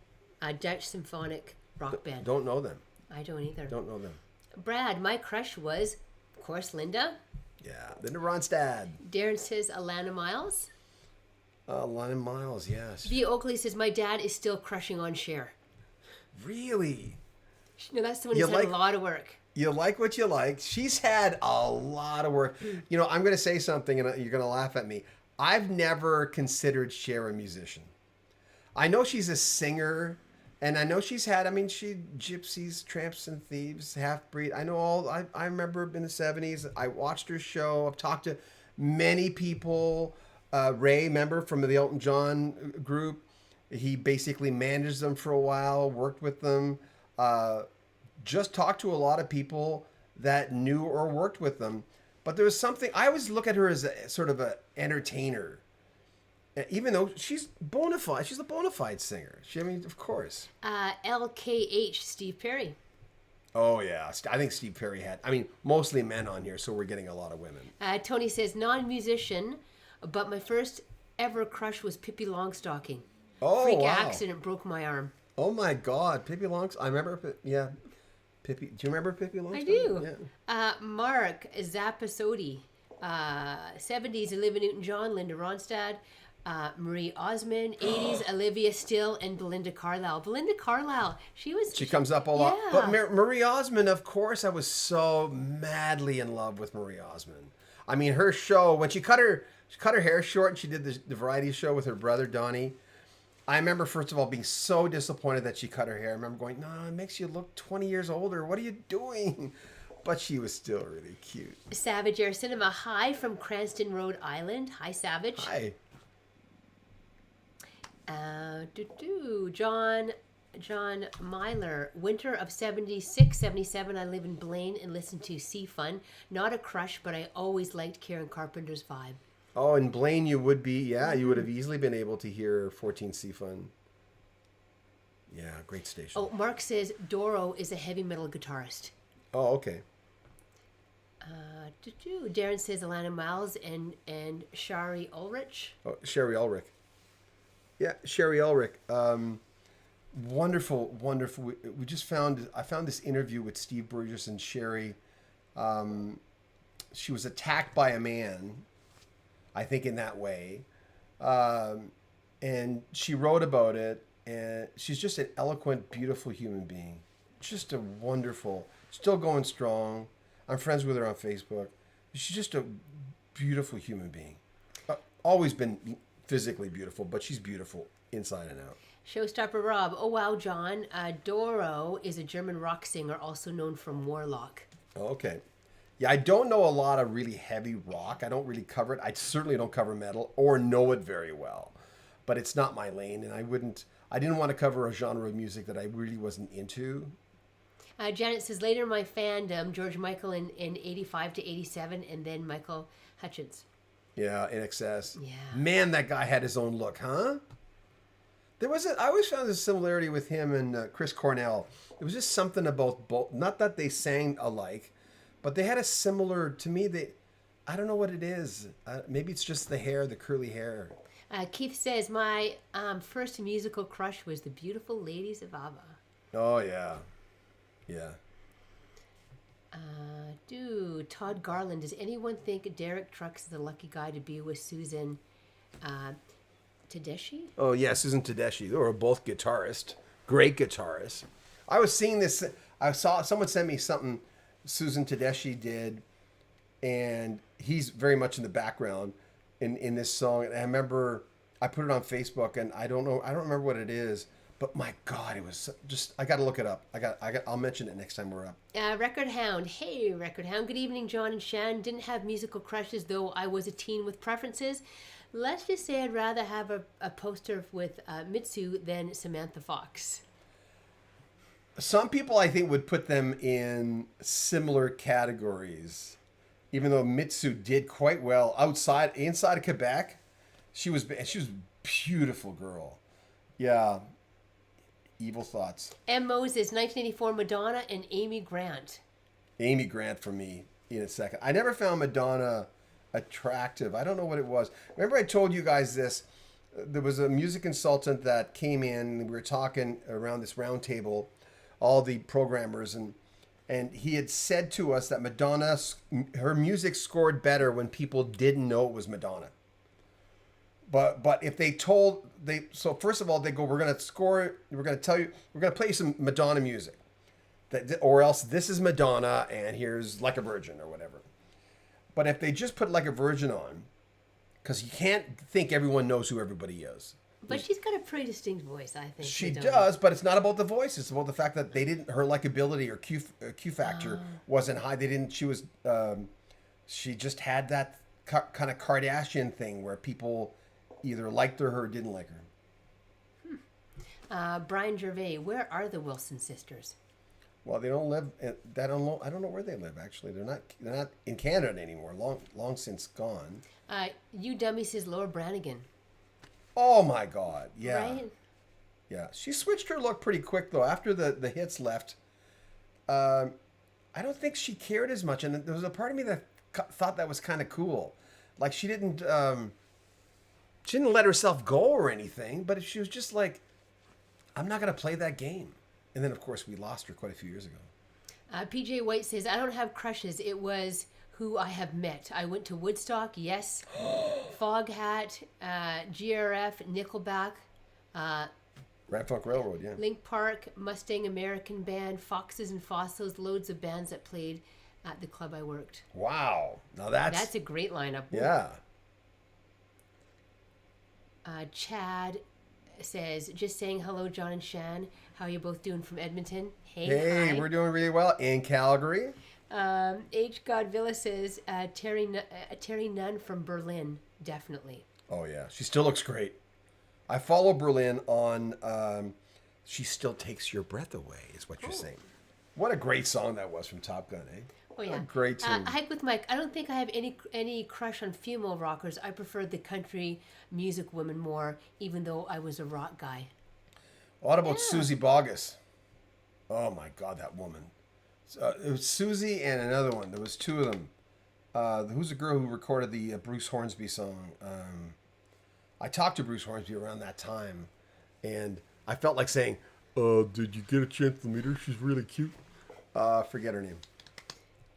a Dutch symphonic rock band. Don't know them. I don't either. Don't know them. Brad, my crush was, of course, Linda. Yeah, Linda Ronstadt. Darren says Alana Miles. Lana Miles, yes. V. Oakley says my dad is still crushing on Cher. Really? No, that's the one You who's had like- a lot of work. You like what you like. She's had a lot of work. You know, I'm going to say something and you're going to laugh at me. I've never considered Cher a musician. I know she's a singer, and I know she's had, she Gypsies, Tramps and Thieves, Half-Breed. I know I remember in the 70s, I watched her show. I've talked to many people. Ray, member from the Elton John group, he basically managed them for a while, worked with them. Just talked to a lot of people that knew or worked with them. But there was something, I always look at her as a sort of an entertainer. Even though she's a bona fide singer. Of course. LKH, Steve Perry. Oh, yeah. I think Steve Perry had, mostly men on here, so we're getting a lot of women. Tony says non-musician, but my first ever crush was Pippi Longstocking. Oh, Freak wow. accident broke my arm. Oh my God, Pippi Longstocking. I remember. Yeah, Pippi. Do you remember Pippi Longstocking? I do. Yeah. Mark Zappasodi, 70s Olivia Newton-John, Linda Ronstadt, Marie Osmond, 80s Olivia Still, and Belinda Carlisle. Belinda Carlisle, she comes up a lot. Yeah. But Marie Osmond, of course, I was so madly in love with Marie Osmond. I mean, her show when she cut her hair short and she did the variety show with her brother Donnie. I remember, first of all, being so disappointed that she cut her hair. I remember going, no, it makes you look 20 years older. What are you doing? But she was still really cute. Savage Air Cinema. Hi from Cranston, Rhode Island. Hi, Savage. Hi. John Myler. Winter of 76, 77. I live in Blaine and listen to Sea Fun. Not a crush, but I always liked Karen Carpenter's vibe. Oh, in Blaine you would be, you would have easily been able to hear 14 C Fun. Yeah, great station. Oh, Mark says Doro is a heavy metal guitarist. Oh, okay. Darren says Alana Miles and Shari Ulrich. Oh, Sherry Ulrich. Yeah, Sherry Ulrich. Wonderful, wonderful. I found this interview with Steve Burgess and Sherry. She was attacked by a man, I think in that way. And she wrote about it, and she's just an eloquent, beautiful human being. Just a wonderful, still going strong. I'm friends with her on Facebook. She's just a beautiful human being. Always been physically beautiful, but she's beautiful inside and out. Showstopper Rob. Oh, wow, John. Doro is a German rock singer also known from Warlock. Oh, okay. Yeah, I don't know a lot of really heavy rock. I don't really cover it. I certainly don't cover metal or know it very well. But it's not my lane, and I didn't want to cover a genre of music that I really wasn't into. Janet says, later my fandom, George Michael in 85 to 87, and then Michael Hutchins. Yeah, In Excess. Yeah. Man, that guy had his own look, huh? I always found this similarity with him and Chris Cornell. It was just something about both. Not that they sang alike, but they had a similar, to me, I don't know what it is. Maybe it's just the hair, the curly hair. Keith says, my first musical crush was the beautiful ladies of ABBA. Oh, yeah. Yeah. Todd Garland. Does anyone think Derek Trucks is the lucky guy to be with Susan Tedeschi? Oh, yeah, Susan Tedeschi. They were both guitarists. Great guitarists. I was seeing this. I saw someone sent me something Susan Tedeschi did, and he's very much in the background in this song. And I remember I put it on Facebook, and I don't remember what it is. But my God, it was just, I got to look it up. I'll mention it next time we're up. Record Hound. Hey, Record Hound. Good evening, John and Shan. Didn't have musical crushes, though I was a teen with preferences. Let's just say I'd rather have a poster with Mitsu than Samantha Fox. Some people, I think, would put them in similar categories. Even though Mitsu did quite well inside of Quebec, she was a beautiful girl. Yeah. Evil Thoughts. M. Moses, 1984, Madonna and Amy Grant. Amy Grant for me in a second. I never found Madonna attractive. I don't know what it was. Remember I told you guys this. There was a music consultant that came in, and we were talking around this round table, all the programmers, and he had said to us that Madonna, her music scored better when people didn't know it was Madonna. But if so first of all, they go, we're going to play you some Madonna music. Or else this is Madonna and here's Like a Virgin or whatever. But if they just put Like a Virgin on, because you can't think everyone knows who everybody is. But she's got a pretty distinct voice, I think. She does, but it's not about the voice. It's about the fact that her likability or Q factor wasn't high. She just had that kind of Kardashian thing where people either liked her or didn't like her. Brian Gervais, where are the Wilson sisters? Well, they don't live. I don't know where they live. Actually, they're not in Canada anymore. Long since gone. You dummy says Laura Branigan. Oh my God! Yeah, right? Yeah. She switched her look pretty quick though. After the hits left, I don't think she cared as much, and there was a part of me that thought that was kind of cool. Like she didn't She didn't let herself go or anything, but she was just like, I'm not going to play that game. And then, of course, we lost her quite a few years ago. PJ White says, I don't have crushes. It was who I have met. I went to Woodstock, yes. Foghat, GRF, Nickelback, Grand Funk Railroad, yeah. Link Park, Mustang American Band, Foxes and Fossils, loads of bands that played at the club I worked. Wow. Now that's a great lineup. Yeah. Chad says, just saying hello, John and Shan. How are you both doing from Edmonton? Hey, hi. we're doing really well in Calgary. H. Godvilla says, Terry Nunn from Berlin, definitely. Oh, yeah. She still looks great. I follow Berlin on She Still Takes Your Breath Away, is what you're saying. What a great song that was from Top Gun, eh? Oh, yeah. What a great tune. Hike with Mike. I don't think I have any crush on female rockers. I prefer the country music women more, even though I was a rock guy. What about Susie Boggess? Oh, my God, that woman. It was Susie and another one. There was two of them. Who's the girl who recorded the Bruce Hornsby song? I talked to Bruce Hornsby around that time, and I felt like saying, did you get a chance to meet her? She's really cute. Forget her name.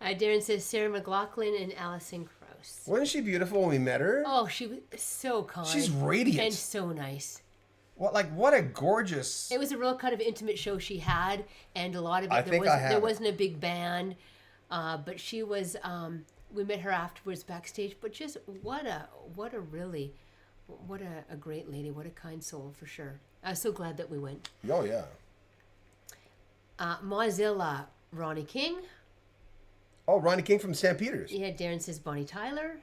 Darren says Sarah McLachlan and Alison Krauss. Wasn't she beautiful when we met her? Oh, she was so kind. She's radiant. And so nice. What a gorgeous... It was a real kind of intimate show she had, and a lot of it, there wasn't a big band, but she was, we met her afterwards backstage, but just what a great lady, what a kind soul, for sure. I was so glad that we went. Oh, yeah. Mozilla, Ronnie King. Oh, Ronnie King from St. Peter's. Yeah, Darren says Bonnie Tyler.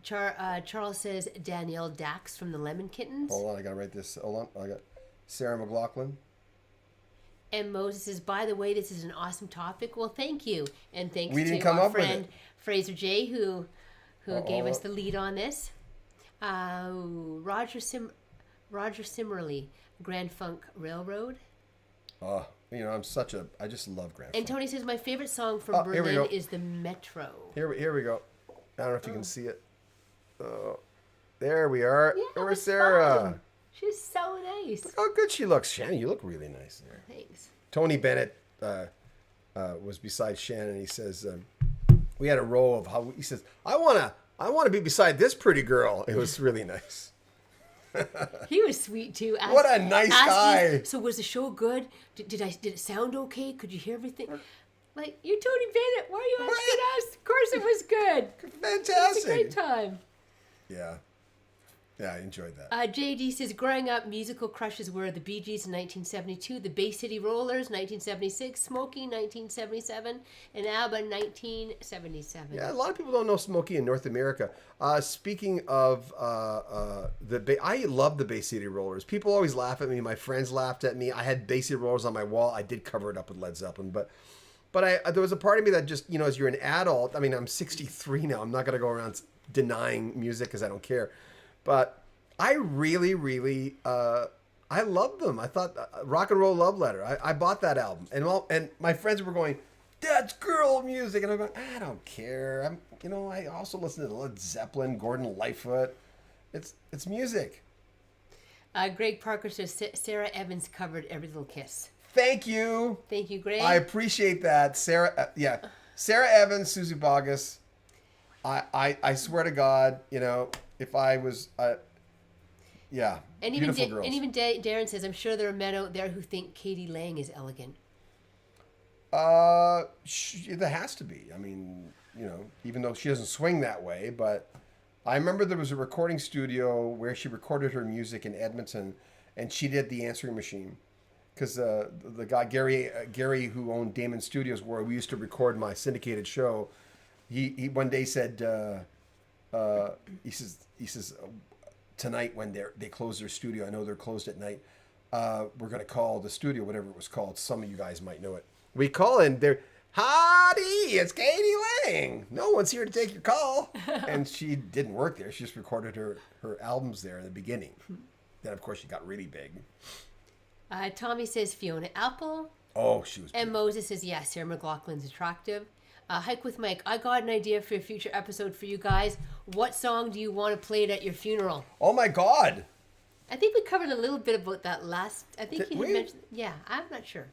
Charles says Danielle Dax from the Lemon Kittens. Hold on, I gotta write this. Hold on, I got Sarah McLachlan. And Moses says, by the way, this is an awesome topic. Well, thank you. And thanks to our friend Fraser J, who gave us the lead on this. Roger Simmerly, Grand Funk Railroad. I just love Grand Funk. And Tony says, my favorite song from Berlin is the Metro. Here we go. I don't know if you can see it. There we are. Yeah, There's Sarah. Fun. She's so nice. Look how good she looks. Shannon, you look really nice there. Thanks. Tony Bennett was beside Shannon. He says, we had a row of how he says, I want to be beside this pretty girl. It was really nice. He was sweet too. What a nice guy. So was the show good? Did it sound okay? Could you hear everything? Like, you're Tony Bennett. Why are you asking us? Of course it was good. Fantastic. It was a great time. Yeah. Yeah, I enjoyed that. JD says, growing up, musical crushes were the Bee Gees in 1972, the Bay City Rollers 1976, Smokey 1977, and ABBA 1977. Yeah, a lot of people don't know Smokey in North America. Speaking of I love the Bay City Rollers. People always laugh at me. My friends laughed at me. I had Bay City Rollers on my wall. I did cover it up with Led Zeppelin, but there was a part of me that just, as you're an adult, I mean, I'm 63 now. I'm not going to go around denying music because I don't care. But I really, really, I loved them. I thought Rock and Roll Love Letter. I bought that album, and my friends were going, "That's girl music," and I'm going, "I don't care." I also listen to Led Zeppelin, Gordon Lightfoot. It's music. Greg Parker says Sarah Evans covered Every Little Kiss. Thank you. Thank you, Greg. I appreciate that, Sarah. Sarah Evans, Susie Boggess. I swear to God, if I was, beautiful girls. And even Darren says, I'm sure there are men out there who think Katie Lang is elegant. There has to be. I mean, even though she doesn't swing that way, but I remember there was a recording studio where she recorded her music in Edmonton, and she did the answering machine. Because the guy, Gary, who owned Damon Studios, where we used to record my syndicated show, he one day said, he says, tonight when they close their studio, I know they're closed at night, we're going to call the studio, whatever it was called. Some of you guys might know it. We call in, they're, howdy, it's Katie Lang. No one's here to take your call. And she didn't work there. She just recorded her albums there in the beginning. Then, of course, she got really big. Tommy says Fiona Apple. Oh, she was And Moses says, Sarah McLachlan's attractive. Hike with Mike. I got an idea for a future episode for you guys. What song do you want to play at your funeral? Oh my God! I think we covered a little bit about that last. I think Did you had we? mentioned. Yeah, I'm not sure.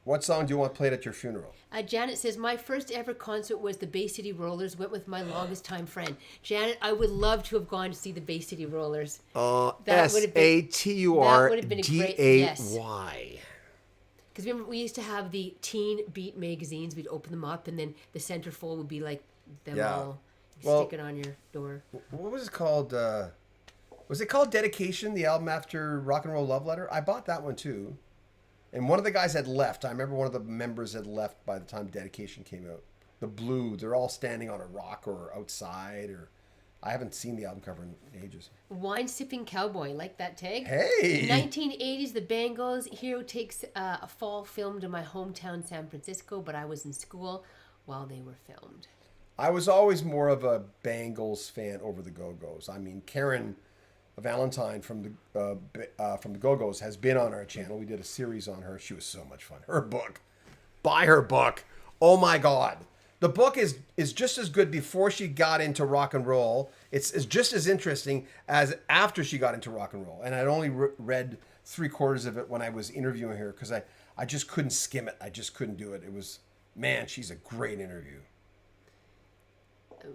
What song do you want played at your funeral? Janet says, my first ever concert was the Bay City Rollers. Went with my longest time friend. Janet, I would love to have gone to see the Bay City Rollers. That would have been- that would have been a great- yes. SATURDAY. Because remember, we used to have the Teen Beat magazines. We'd open them up, and then the centerfold would be like them Yeah. all. Well- Stick it on your door. What was it called? Was it called Dedication, the album after Rock and Roll Love Letter? I bought that one too. And one of the guys had left. I remember one of the members had left by the time Dedication came out. The Blue, they're all standing on a rock or outside, or I haven't seen the album cover in ages. Wine Sipping Cowboy, like that tag? Hey! 1980s, The Bangles. Hero takes a fall filmed in my hometown, San Francisco, but I was in school while they were filmed. I was always more of a Bangles fan over the Go-Go's. I mean, Karen Valentine from the Go-Go's has been on our channel. We did a series on her. She was so much fun. Her book. Buy her book. Oh my God. The book is just as good before she got into rock and roll. It's just as interesting as after she got into rock and roll. And I'd only read 3/4 of it when I was interviewing her because I just couldn't skim it. I just couldn't do it. It was, man, she's a great interview.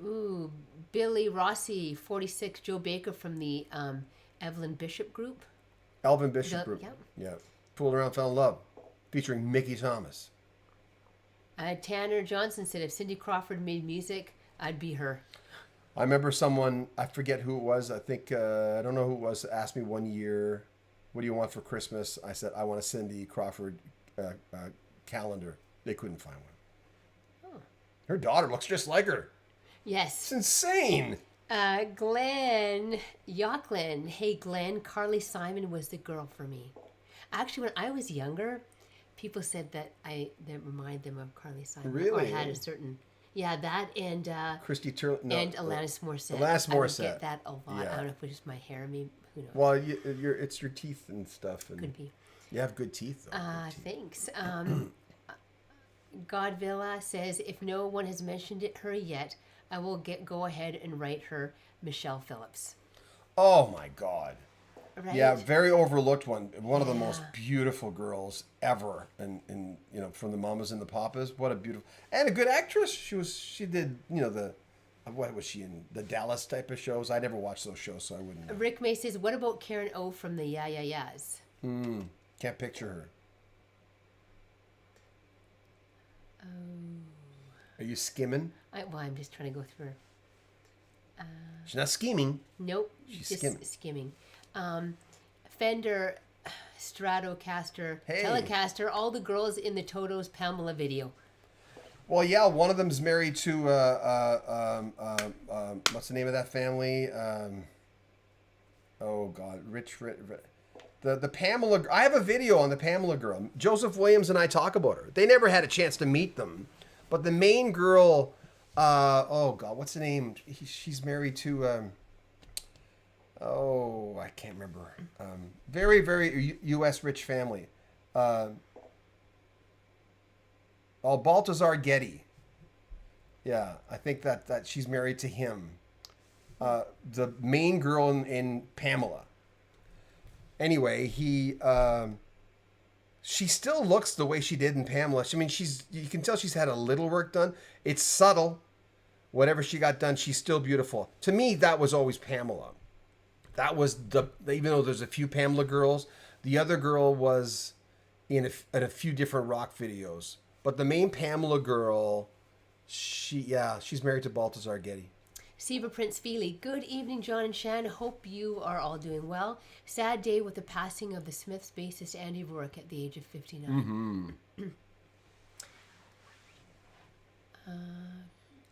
Ooh, Billy Rossi, 46, Joe Baker from the Evelyn Bishop group. Elvin Bishop Group. Yeah. Yeah. Fooled Around, Fell in Love. Featuring Mickey Thomas. Tanner Johnson said, if Cindy Crawford made music, I'd be her. I remember someone, I forget who it was, I think, I don't know who it was, asked me one year, what do you want for Christmas? I said, I want a Cindy Crawford calendar. They couldn't find one. Oh. Her daughter looks just like her. Yes. It's insane. Glenn Yocklin. Hey, Glenn, Carly Simon was the girl for me. Actually, when I was younger, people said that reminded them of Carly Simon. Really? Or had a certain... Yeah, that and... Christy Turner. No, and Alanis Morissette. Alanis I would Morissette. get that a lot. Yeah. I don't know if it was just my hair. Maybe, who knows? Well, it's your teeth and stuff. And Could be. you have good teeth, though. Good teeth. Thanks. Godvilla says, if no one has mentioned her yet, I will go ahead and write her Michelle Phillips. Oh, my God. Right? Yeah, very overlooked one. One of the most beautiful girls ever, and from the Mamas and the Papas. What a beautiful and a good actress. She did what was she in, the Dallas type of shows? I never watched those shows, so I wouldn't know. Rick May says, what about Karen O from the Yeah Yeah Yeahs? Can't picture her. Are you skimming? I'm just trying to go through her. She's not scheming. Nope, She's just skimming. skimming. Fender, Stratocaster, Hey. Telecaster, all the girls in the Toto's Pamela video. Well, yeah, one of them's married to what's the name of that family? Oh God, Rich. The Pamela. I have a video on the Pamela girl. Joseph Williams and I talk about her. They never had a chance to meet them, but the main girl. Oh God, what's the name? She's married to. Oh, I can't remember. Very, very U.S. rich family. Baltazar Getty. Yeah, I think that she's married to him. The main girl in Pamela. Anyway, she still looks the way she did in Pamela. I mean, you can tell she's had a little work done. It's subtle. Whatever she got done, she's still beautiful. To me, that was always Pamela. That was even though there's a few Pamela girls, the other girl was in a few different rock videos. But the main Pamela girl, she's married to Baltazar Getty. Siva Prince Feely, good evening, John and Shan. Hope you are all doing well. Sad day with the passing of the Smiths bassist Andy Rourke at the age of 59.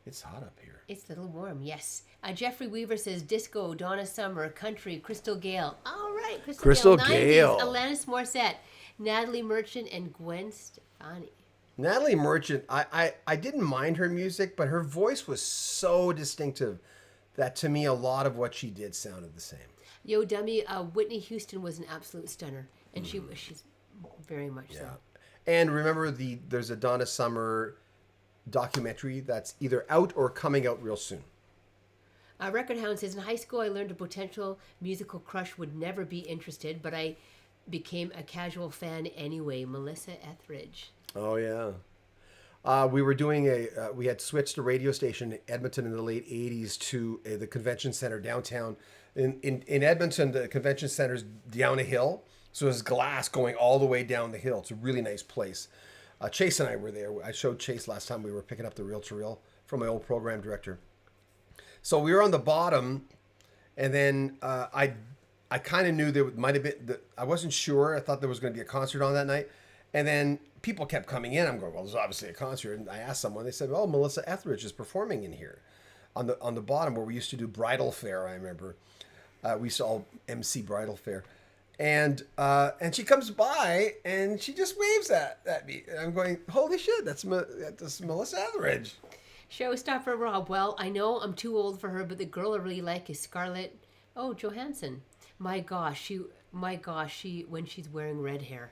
It's hot up here. It's a little warm, yes. Jeffrey Weaver says disco, Donna Summer, country, Crystal Gale. All right, Crystal Gale. Gale. 90s, Alanis Morissette, Natalie Merchant, and Gwen Stefani. Natalie Merchant, I didn't mind her music, but her voice was so distinctive that to me a lot of what she did sounded the same. Yo, dummy, Whitney Houston was an absolute stunner, and she's very much so. And remember, there's a Donna Summer documentary that's either out or coming out real soon. Record Hound says, in high school, I learned a potential musical crush would never be interested, but I became a casual fan anyway. Melissa Etheridge. Oh, yeah. We were doing we had switched a radio station in Edmonton in the late 80s to the convention center downtown. In Edmonton, the convention center's down a hill. So there's glass going all the way down the hill. It's a really nice place. Chase and I were there. I showed Chase last time we were picking up the reel-to-reel from my old program director. So we were on the bottom, and then I kind of knew there might have been, I wasn't sure. I thought there was going to be a concert on that night. And then people kept coming in. I'm going, well, there's obviously a concert. And I asked someone, they said, oh, Melissa Etheridge is performing in here on the bottom where we used to do bridal fair, I remember. We used to all MC bridal fair. And she comes by and she just waves at me. And I'm going, holy shit, that's Melissa Etheridge. Showstopper Rob. Well, I know I'm too old for her, but the girl I really like is Scarlett Johansson. My gosh, she when she's wearing red hair.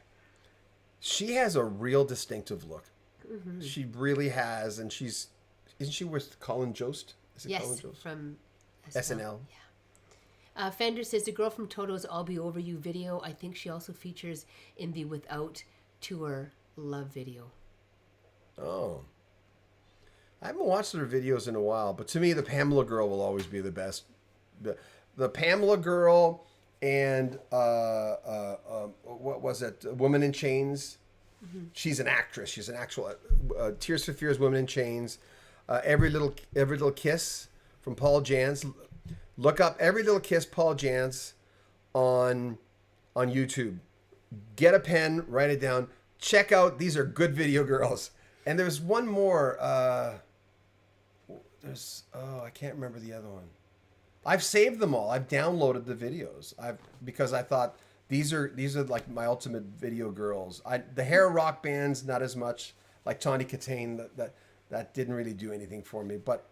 She has a real distinctive look. Mm-hmm. She really has, and isn't she with Colin Jost? Is it yes, Colin Jost? From SNL. Yeah. Fender says the girl from Toto's "I'll Be Over You" video. I think she also features in the Without Tour Love video. Oh. I haven't watched her videos in a while, but to me, the Pamela girl will always be the best. The Pamela girl and what was it? Woman in Chains. Mm-hmm. She's an actress. She's an actual Tears for Fears, Woman in Chains. Every little kiss from Paul Jans. Look up Every Little Kiss Paul Jans on YouTube. Get a pen, write it down. Check out. These are good video girls. And there's one more. I can't remember the other one. I've saved them all. I've downloaded the videos. Because I thought these are like my ultimate video girls. The hair rock bands not as much, like Tawny Katane, that didn't really do anything for me. But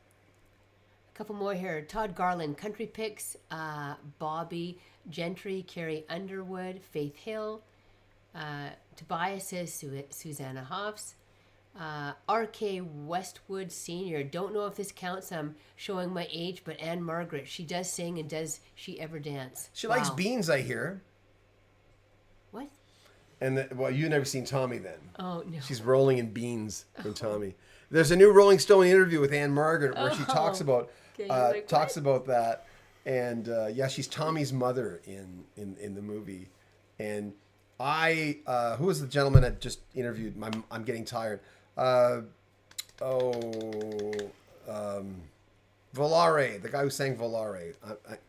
a couple more here. Todd Garland, Country Picks, Bobby Gentry, Carrie Underwood, Faith Hill, Tobias says Susanna Hoffs. R.K. Westwood Sr. Don't know if this counts. I'm showing my age, but Anne Margaret, she does sing, and does she ever dance? She likes beans, I hear. What? And you've never seen Tommy then. Oh, no. She's rolling in beans in Tommy. There's a new Rolling Stone interview with Anne Margaret where she talks about about that. And she's Tommy's mother in the movie. And who was the gentleman I just interviewed? I'm getting tired. Volare, the guy who sang Volare,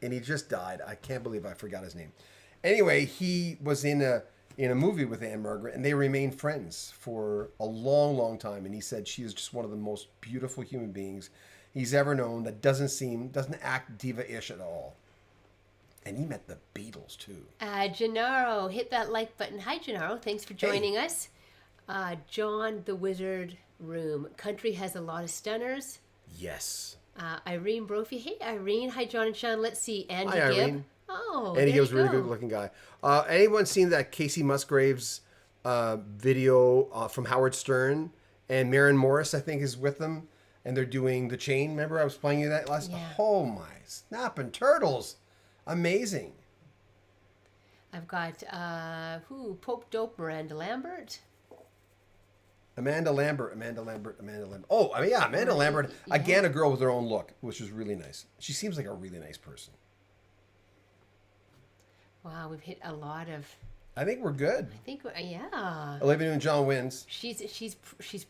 and he just died. I can't believe I forgot his name. Anyway, he was in a movie with Anne Margaret, and they remained friends for a long, long time. And he said she is just one of the most beautiful human beings he's ever known. That doesn't act diva-ish at all. And he met the Beatles too. Gennaro, hit that like button. Hi, Gennaro. Thanks for joining us. John the Wizard Room. Country has a lot of stunners. Yes. Irene Brophy. Hey, Irene. Hi, John and Sean. Let's see. Andy Hi, Gibb. Irene. Oh, Andy Gibb's a really good looking guy. Anyone seen that Casey Musgraves video from Howard Stern? And Maren Morris, I think, is with them. And they're doing The Chain. Remember I was playing you that last? Yeah. Oh, my snapping turtles. Amazing. I've got Pope Dope, Miranda Lambert. Amanda Lambert. Oh, I mean, yeah, Amanda Lambert. Yeah. Again, a girl with her own look, which is really nice. She seems like a really nice person. Wow, we've hit a lot of. I think we're good. Yeah. Olivia Newton-John wins. She's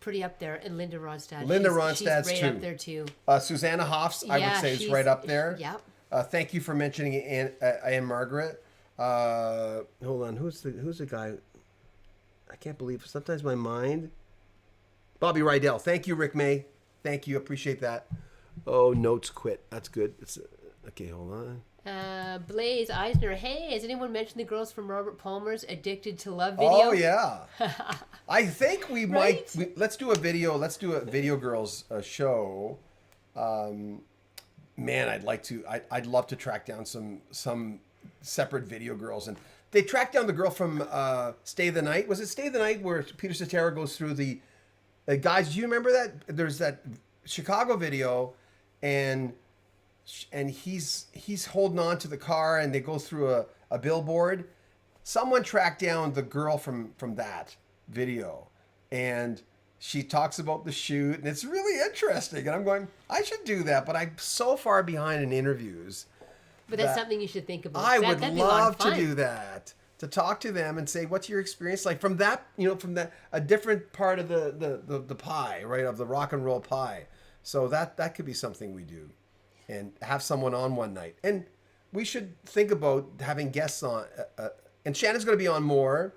pretty up there, and Linda Ronstadt. She's right up there too. Susanna Hoffs, I would say, is right up there. Yep. Thank you for mentioning Anne Margaret. Hold on, who's the guy? I can't believe sometimes my mind. Bobby Rydell. Thank you, Rick May. Thank you, appreciate that. Oh, notes quit. That's good. Okay, hold on. Blaze Eisner. Hey, has anyone mentioned the girls from Robert Palmer's "Addicted to Love" video? Oh yeah. I think we might. Let's do a video. Let's do a Video Girls show. Man, I'd like to. I'd love to track down some separate Video Girls, and they tracked down the girl from Stay the Night. Was it Stay the Night where Peter Cetera goes through the Guys, do you remember that? There's that Chicago video, and he's holding on to the car, and they go through a billboard. Someone tracked down the girl from that video, and she talks about the shoot, and it's really interesting. And I'm going, I should do that, but I'm so far behind in interviews. But that's something you should think about. I would That'd be a lot love of fun. to do that. To talk to them and say, what's your experience like from that, from that, a different part of the pie, right, of the rock and roll pie. So that could be something we do, and have someone on one night. And we should think about having guests on. And Shannon's going to be on more.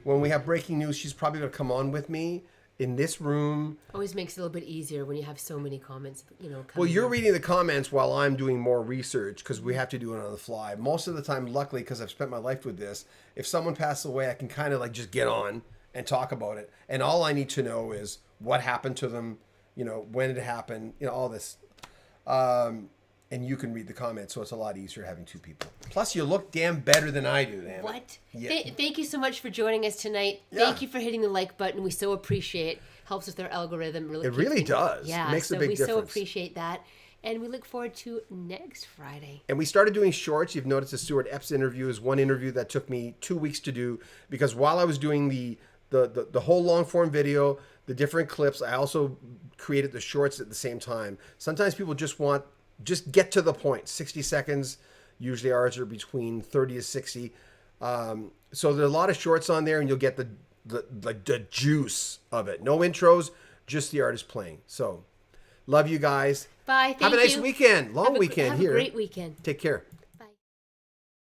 When we have breaking news, she's probably going to come on with me in this room. Always makes it a little bit easier when you have so many comments, Well, coming you're in. reading the comments while I'm doing more research, because we have to do it on the fly. Most of the time, luckily, because I've spent my life with this, if someone passes away, I can kind of like just get on and talk about it. And all I need to know is what happened to them, when it happened, all this. And you can read the comments, so it's a lot easier having two people. Plus, you look damn better than I do, damn. What? Yeah. Thank you so much for joining us tonight. Yeah. Thank you for hitting the like button. We so appreciate it. Helps with our algorithm. Really It really keeps things- does. Yeah, It makes a so big we so difference. appreciate that. And we look forward to next Friday. And we started doing shorts. You've noticed the Stuart Epps interview is one interview that took me 2 weeks to do, because while I was doing the whole long form video, the different clips, I also created the shorts at the same time. Sometimes people just get to the point. 60 seconds. Usually ours are between 30 to 60. So there are a lot of shorts on there, and you'll get the juice of it. No intros, just the artist playing. So love you guys. Bye. Thank Have a nice you. weekend. Long weekend have here. a great weekend. Take care.